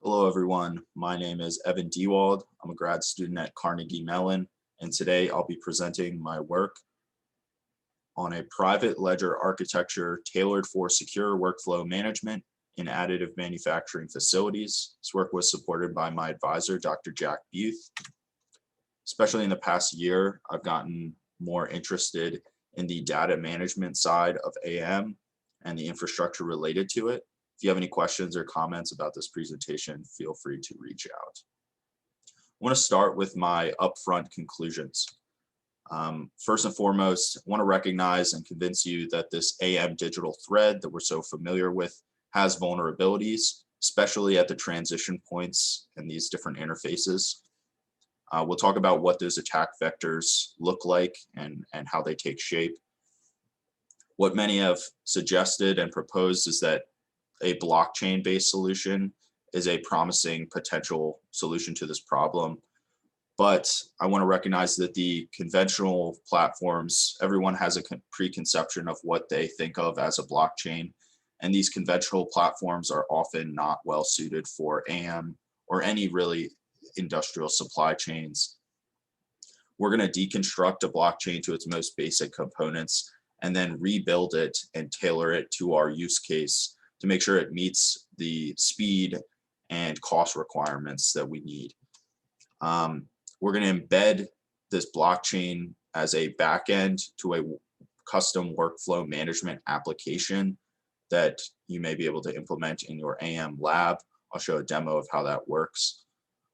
Hello, everyone. My name is Evan Diewald. I'm a grad student at Carnegie Mellon, and today I'll be presenting my work on a private ledger architecture tailored for secure workflow management in additive manufacturing facilities. This work was supported by my advisor, Dr. Jack Buth. Especially in the past year, I've gotten more interested in the data management side of AM and the infrastructure related to it. If you have any questions or comments about this presentation, feel free to reach out. I want to start with my upfront conclusions. First and foremost, I want to recognize and convince you that this AM digital thread that we're so familiar with has vulnerabilities, especially at the transition points and these different interfaces. We'll talk about what those attack vectors look like and how they take shape. What many have suggested and proposed is that a blockchain-based solution is a promising potential solution to this problem. But I want to recognize that the conventional platforms, everyone has a preconception of what they think of as a blockchain. And these conventional platforms are often not well suited for AM or any really industrial supply chains. We're going to deconstruct a blockchain to its most basic components and then rebuild it and tailor it to our use case to make sure it meets the speed and cost requirements that we need. We're going to embed this blockchain as a backend to a custom workflow management application that you may be able to implement in your AM lab. I'll show a demo of how that works.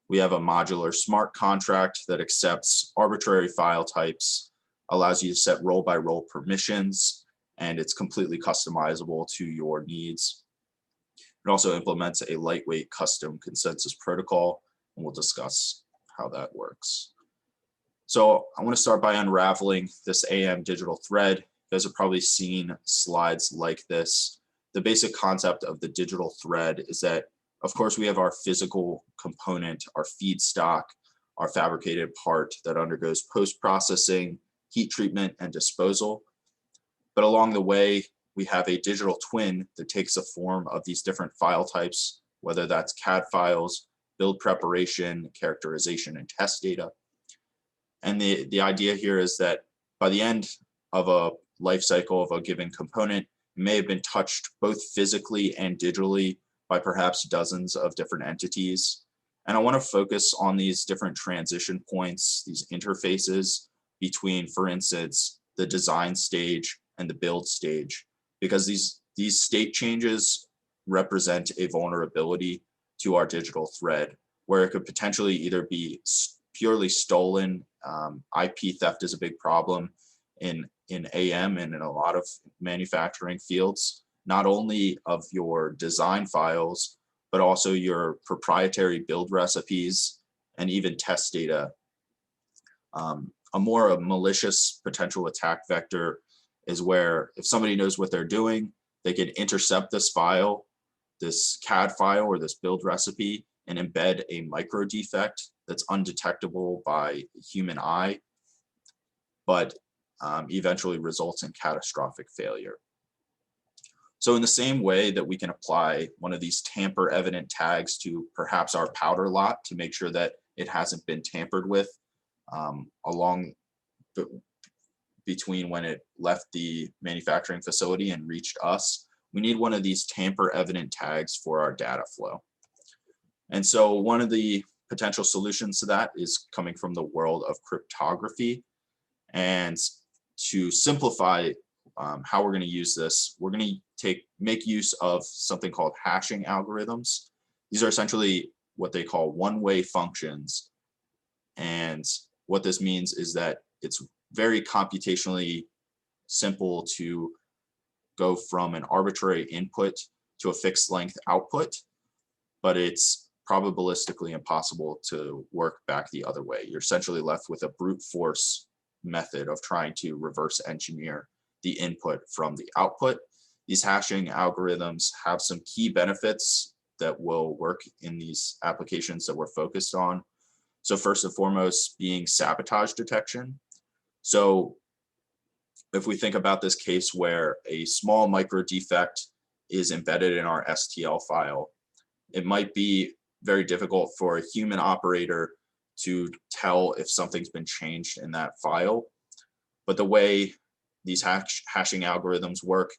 We have a modular smart contract that accepts arbitrary file types, allows you to set role-by-role permissions, and it's completely customizable to your needs. It also implements a lightweight custom consensus protocol, and we'll discuss how that works. So I want to start by unraveling this AM digital thread. You guys have probably seen slides like this. The basic concept of the digital thread is that, of course, we have our physical component, our feedstock, our fabricated part that undergoes post-processing, heat treatment, and disposal. But along the way, we have a digital twin that takes the form of these different file types, whether that's CAD files, build preparation, characterization, and test data. And the idea here is that by the end of a life cycle of a given component, it may have been touched both physically and digitally by perhaps dozens of different entities. And I want to focus on these different transition points, these interfaces between, for instance, the design stage and the build stage, because these state changes represent a vulnerability to our digital thread, where it could potentially either be purely stolen. IP theft is a big problem in AM and in a lot of manufacturing fields, not only of your design files, but also your proprietary build recipes and even test data. A more malicious potential attack vector is where if somebody knows what they're doing, they could intercept this file, this CAD file or this build recipe, and embed a micro defect that's undetectable by human eye, but eventually results in catastrophic failure. So in the same way that we can apply one of these tamper evident tags to perhaps our powder lot to make sure that it hasn't been tampered with between when it left the manufacturing facility and reached us, we need one of these tamper evident tags for our data flow. And so one of the potential solutions to that is coming from the world of cryptography. And to simplify how we're going to use this, we're going to make use of something called hashing algorithms. These are essentially what they call one-way functions. And what this means is that it's very computationally simple to go from an arbitrary input to a fixed length output, but it's probabilistically impossible to work back the other way. You're essentially left with a brute force method of trying to reverse engineer the input from the output. These hashing algorithms have some key benefits that will work in these applications that we're focused on. So first and foremost, being sabotage detection. So if we think about this case where a small micro defect is embedded in our STL file, it might be very difficult for a human operator to tell if something's been changed in that file. But the way these hashing algorithms work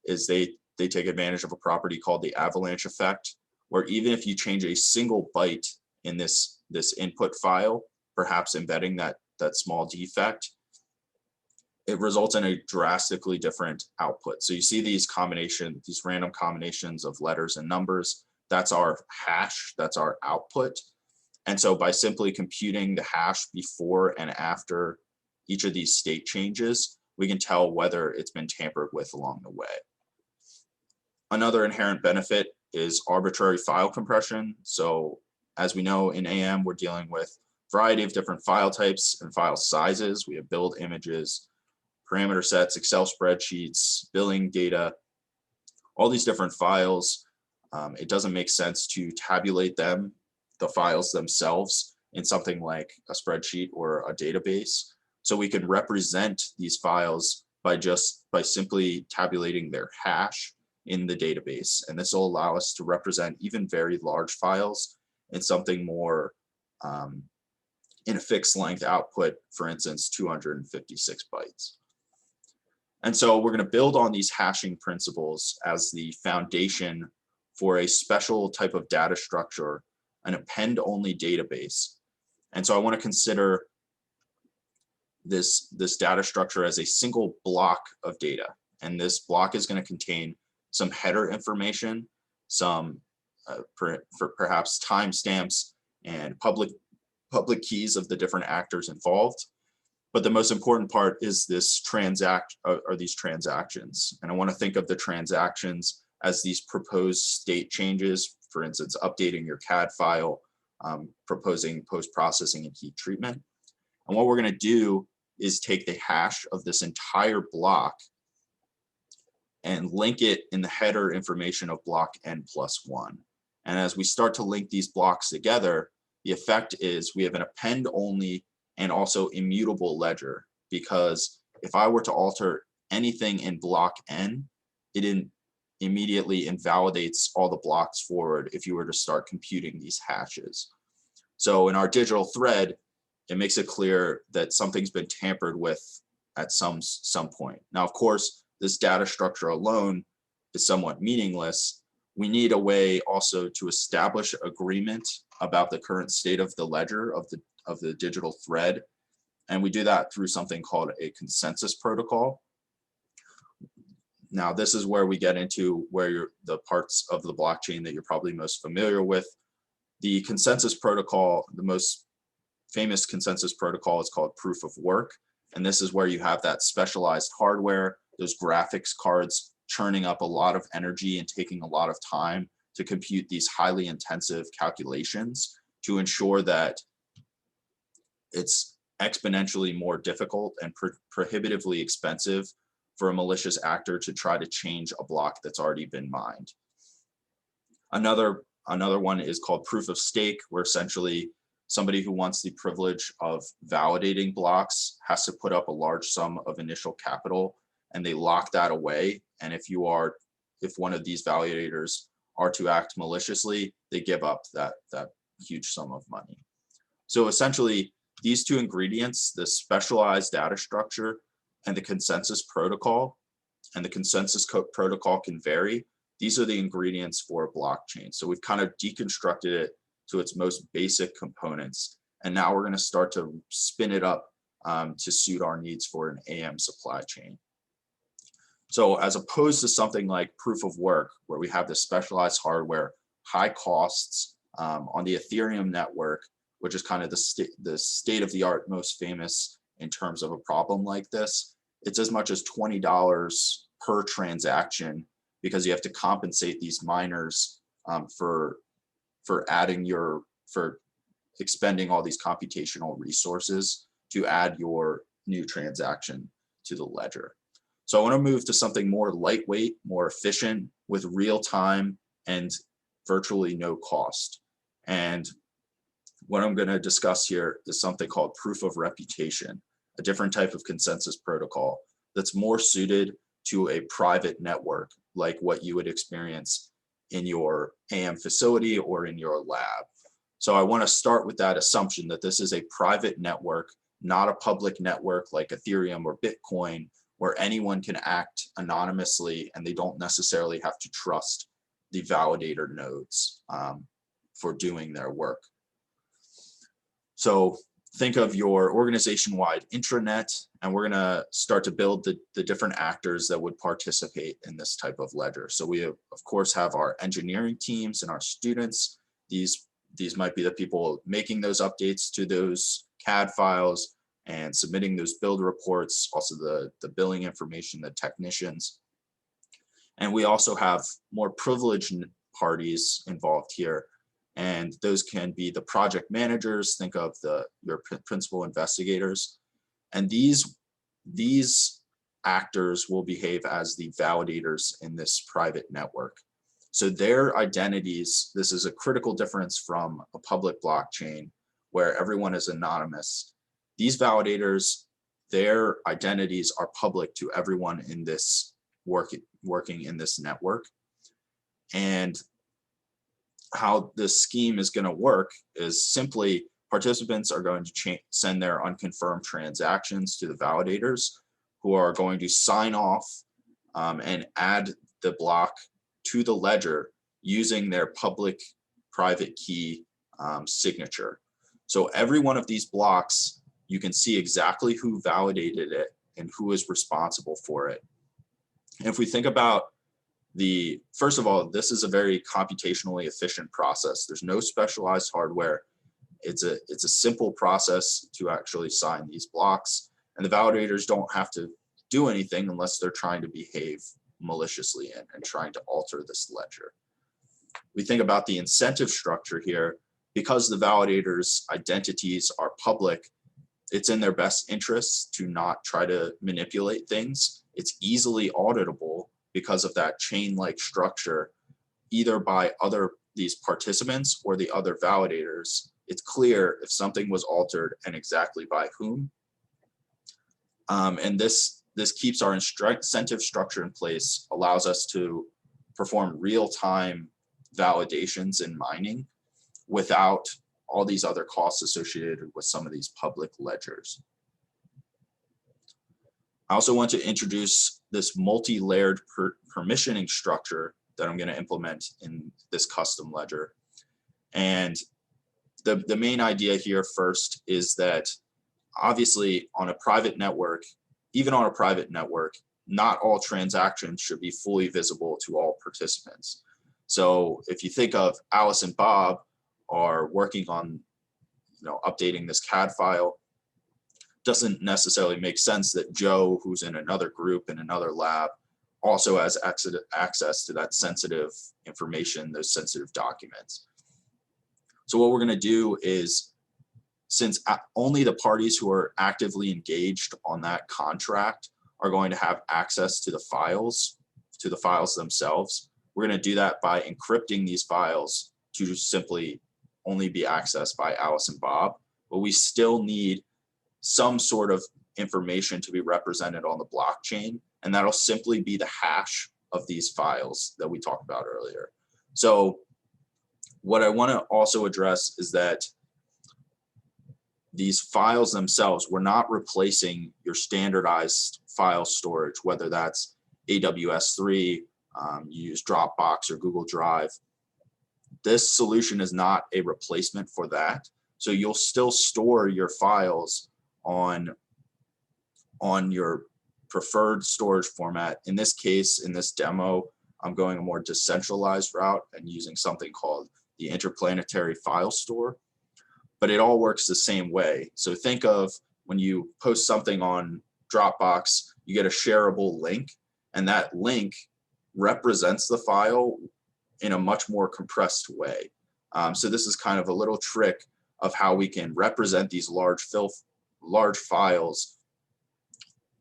is they take advantage of a property called the avalanche effect, where even if you change a single byte in this input file, perhaps embedding that small defect, it results in a drastically different output. So you see these random combinations of letters and numbers. That's our hash, that's our output. And so by simply computing the hash before and after each of these state changes, we can tell whether it's been tampered with along the way. Another inherent benefit is arbitrary file compression. So as we know, in AM, we're dealing with a variety of different file types and file sizes. We have build images, parameter sets, Excel spreadsheets, billing data, all these different files. It doesn't make sense to tabulate them, the files themselves, in something like a spreadsheet or a database. So we can represent these files by simply tabulating their hash in the database. And this will allow us to represent even very large files in something more in a fixed length output, for instance, 256 bytes. And so we're going to build on these hashing principles as the foundation for a special type of data structure, an append-only database. And so I want to consider this data structure as a single block of data. And this block is going to contain some header information, some perhaps timestamps and public keys of the different actors involved. But the most important part is these transactions. And I want to think of the transactions as these proposed state changes, for instance, updating your CAD file, proposing post-processing and heat treatment. And what we're going to do is take the hash of this entire block and link it in the header information of block n+1. And as we start to link these blocks together, the effect is we have an append-only and also immutable ledger, because if I were to alter anything in block n, it immediately invalidates all the blocks forward if you were to start computing these hashes. So in our digital thread, it makes it clear that something's been tampered with at some point. Now, of course, this data structure alone is somewhat meaningless. We need a way also to establish agreement about the current state of the ledger of the digital thread. And we do that through something called a consensus protocol. Now, this is where we get into the parts of the blockchain that you're probably most familiar with. The consensus protocol, the most famous consensus protocol, is called proof of work. And this is where you have that specialized hardware, those graphics cards churning up a lot of energy and taking a lot of time to compute these highly intensive calculations to ensure that it's exponentially more difficult and prohibitively expensive for a malicious actor to try to change a block that's already been mined. Another one is called proof of stake, where essentially somebody who wants the privilege of validating blocks has to put up a large sum of initial capital, and they lock that away. And if one of these validators are to act maliciously, they give up that huge sum of money. So essentially, these two ingredients, the specialized data structure and the consensus protocol, and the consensus protocol can vary. These are the ingredients for a blockchain. So we've kind of deconstructed it to its most basic components. And now we're going to start to spin it up to suit our needs for an AM supply chain. So as opposed to something like proof of work, where we have this specialized hardware, high costs on the Ethereum network, which is kind of the state of the art, most famous in terms of a problem like this, it's as much as $20 per transaction, because you have to compensate these miners for expending all these computational resources to add your new transaction to the ledger. So I want to move to something more lightweight, more efficient, with real time and virtually no cost. And what I'm going to discuss here is something called proof of reputation, a different type of consensus protocol that's more suited to a private network, like what you would experience in your AM facility or in your lab. So I want to start with that assumption that this is a private network, not a public network like Ethereum or Bitcoin, where anyone can act anonymously and they don't necessarily have to trust the validator nodes for doing their work. So think of your organization-wide intranet, and we're going to start to build the different actors that would participate in this type of ledger. So we, of course, have our engineering teams and our students. These might be the people making those updates to those CAD files and submitting those build reports, also the billing information, the technicians. And we also have more privileged parties involved here. And those can be the project managers, think of your principal investigators. And these actors will behave as the validators in this private network. So their identities, this is a critical difference from a public blockchain where everyone is anonymous. These validators, their identities are public to everyone in this working in this network. And how this scheme is going to work is simply participants are going to send their unconfirmed transactions to the validators, who are going to sign off and add the block to the ledger using their public private key signature. So every one of these blocks, you can see exactly who validated it and who is responsible for it. And if we think about first of all, this is a very computationally efficient process. There's no specialized hardware. It's a simple process to actually sign these blocks, and the validators don't have to do anything unless they're trying to behave maliciously and trying to alter this ledger. We think about the incentive structure here. Because the validators' identities are public, it's in their best interests to not try to manipulate things. It's easily auditable because of that chain-like structure, either by these participants or the other validators. It's clear if something was altered and exactly by whom. And this keeps our incentive structure in place, allows us to perform real-time validations in mining without all these other costs associated with some of these public ledgers. I also want to introduce this multi-layered permissioning structure that I'm going to implement in this custom ledger. And the main idea here first is that obviously on a private network, even on a private network, not all transactions should be fully visible to all participants. So if you think of Alice and Bob are working on updating this CAD file, doesn't necessarily make sense that Joe, who's in another group in another lab, also has access to that sensitive information, those sensitive documents. So what we're going to do is, since only the parties who are actively engaged on that contract are going to have access to the files themselves, we're going to do that by encrypting these files to simply only be accessed by Alice and Bob. But we still need some sort of information to be represented on the blockchain, and that'll simply be the hash of these files that we talked about earlier. So what I want to also address is that these files themselves, we're not replacing your standardized file storage, whether that's AWS3, you use Dropbox or Google Drive. This solution is not a replacement for that. So you'll still store your files on your preferred storage format. In this case, in this demo, I'm going a more decentralized route and using something called the interplanetary file store, but it all works the same way. So think of when you post something on Dropbox, you get a shareable link, and that link represents the file in a much more compressed way. So this is kind of a little trick of how we can represent these large files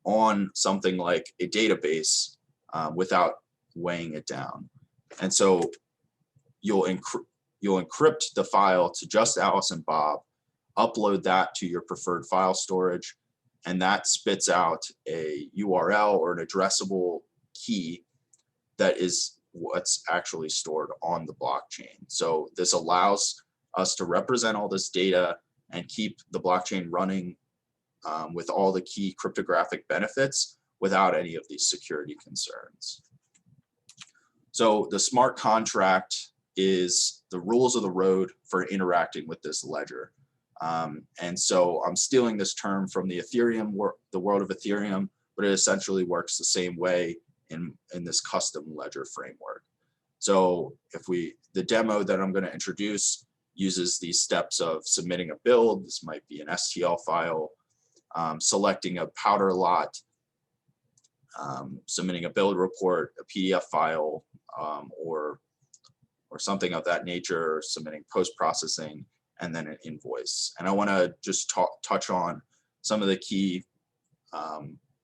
on something like a database without weighing it down. And so you'll encrypt the file to just Alice and Bob, upload that to your preferred file storage, and that spits out a URL or an addressable key that is what's actually stored on the blockchain. So this allows us to represent all this data and keep the blockchain running with all the key cryptographic benefits without any of these security concerns. So the smart contract is the rules of the road for interacting with this ledger. And so I'm stealing this term from the the world of Ethereum, but it essentially works the same way in this custom ledger framework. So the demo that I'm going to introduce uses these steps of submitting a build. This might be an STL file, selecting a powder lot, submitting a build report, a PDF file, or something of that nature, submitting post-processing, and then an invoice. And I want to just touch on some of the key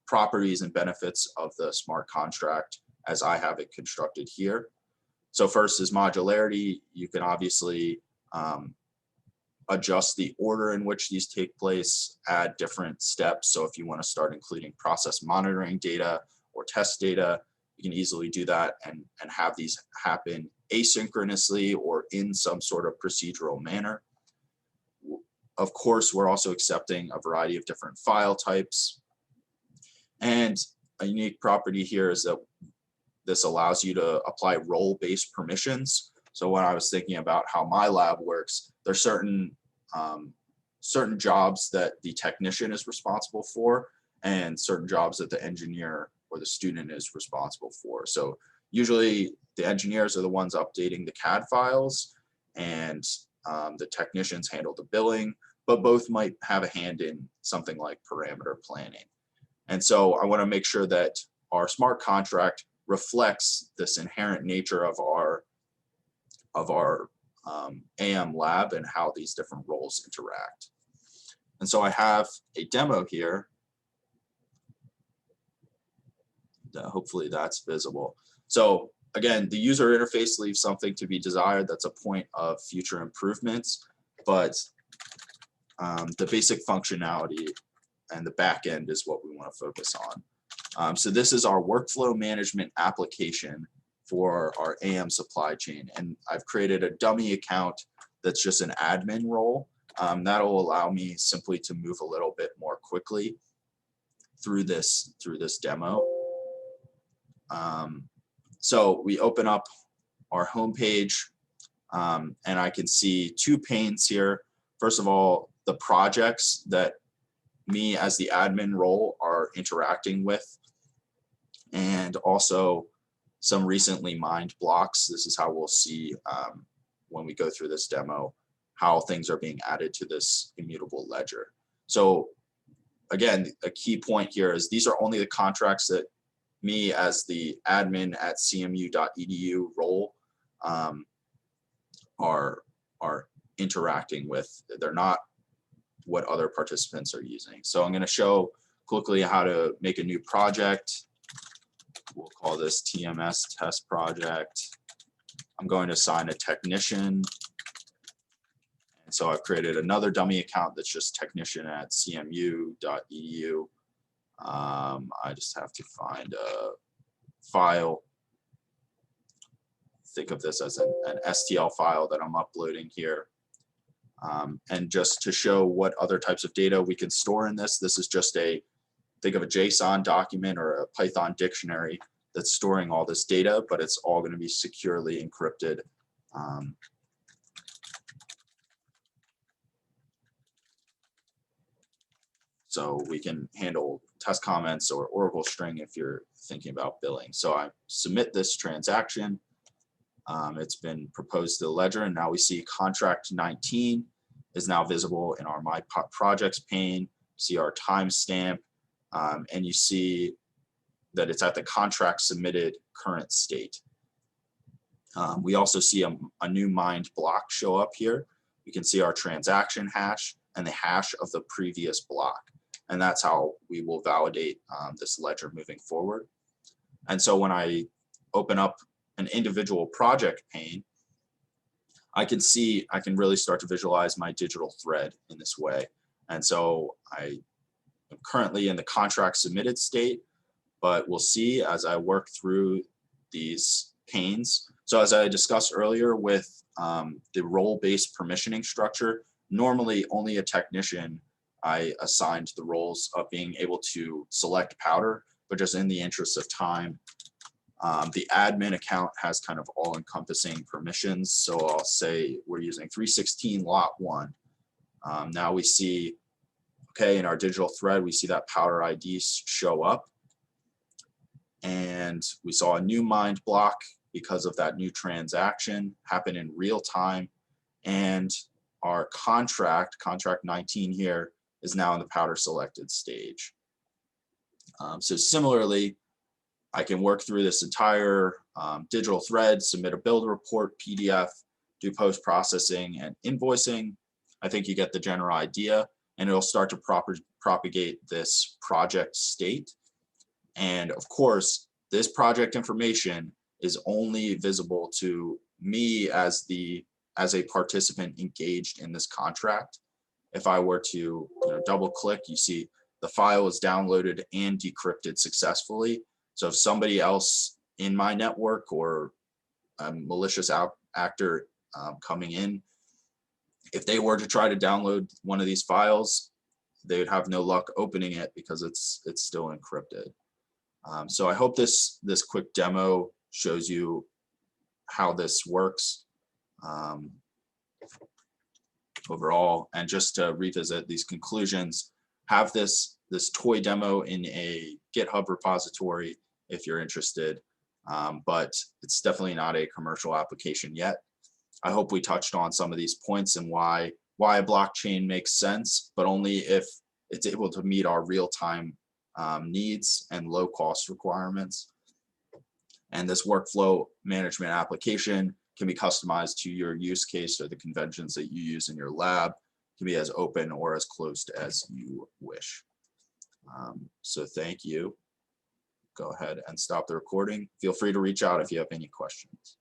properties and benefits of the smart contract as I have it constructed here. So first is modularity. You can obviously adjust the order in which these take place, add different steps. So if you want to start including process monitoring data or test data, you can easily do that and have these happen asynchronously or in some sort of procedural manner. Of course, we're also accepting a variety of different file types. And a unique property here is that this allows you to apply role-based permissions. So when I was thinking about how my lab works, there's certain jobs that the technician is responsible for and certain jobs that the engineer or the student is responsible for. So usually the engineers are the ones updating the CAD files and the technicians handle the billing, but both might have a hand in something like parameter planning. And so I want to make sure that our smart contract reflects this inherent nature of our AM lab and how these different roles interact. And so I have a demo here. Hopefully that's visible. So again, the user interface leaves something to be desired. That's a point of future improvements, but the basic functionality and the back end is what we want to focus on. So this is our workflow management application for our AM supply chain. And I've created a dummy account that's just an admin role. That'll allow me simply to move a little bit more quickly through this demo. So we open up our homepage and I can see two panes here. First of all, the projects that me as the admin role are interacting with, and also some recently mined blocks. This is how we'll see when we go through this demo, how things are being added to this immutable ledger. So again, a key point here is these are only the contracts that me as the admin at cmu.edu role are interacting with. They're not what other participants are using. So I'm going to show quickly how to make a new project. We'll call this TMS test project. I'm going to assign a technician. And so I've created another dummy account that's just technician at cmu.edu. I just have to find a file. Think of this as an STL file that I'm uploading here. And just to show what other types of data we can store in this, this is just think of a JSON document or a Python dictionary that's storing all this data, but it's all going to be securely encrypted. So we can handle test comments or Oracle string if you're thinking about billing. So I submit this transaction. It's been proposed to the ledger, and now we see contract 19 is now visible in our My Projects pane. See our timestamp, and you see that it's at the contract submitted current state. We also see a new mined block show up here. We can see our transaction hash and the hash of the previous block. And that's how we will validate this ledger moving forward. And so when I open up an individual project pane, I can really start to visualize my digital thread in this way. And so I am currently in the contract submitted state, but we'll see as I work through these panes. So as I discussed earlier with the role-based permissioning structure, normally only a technician I assigned the roles of being able to select powder, but just in the interest of time, the admin account has kind of all-encompassing permissions. So I'll say we're using 316 lot 1. Now we see, okay, in our digital thread, we see that powder ID show up. And we saw a new mined block because of that new transaction happen in real time. And our contract 19 here, is now in the powder selected stage. So similarly, I can work through this entire digital thread, submit a build report, PDF, do post-processing and invoicing. I think you get the general idea, and it'll start to propagate this project state. And of course, this project information is only visible to me as a participant engaged in this contract. If I were to double click, you see the file is downloaded and decrypted successfully. So if somebody else in my network or a malicious actor coming in, if they were to try to download one of these files, they would have no luck opening it because it's still encrypted. So I hope this quick demo shows you how this works overall. And just to revisit these conclusions, have this toy demo in a GitHub repository if you're interested, but it's definitely not a commercial application yet. I hope we touched on some of these points and why a blockchain makes sense, but only if it's able to meet our real-time needs and low-cost requirements. And this workflow management application can be customized to your use case or the conventions that you use in your lab. It can be as open or as closed as you wish. So thank you. Go ahead and stop the recording. Feel free to reach out if you have any questions.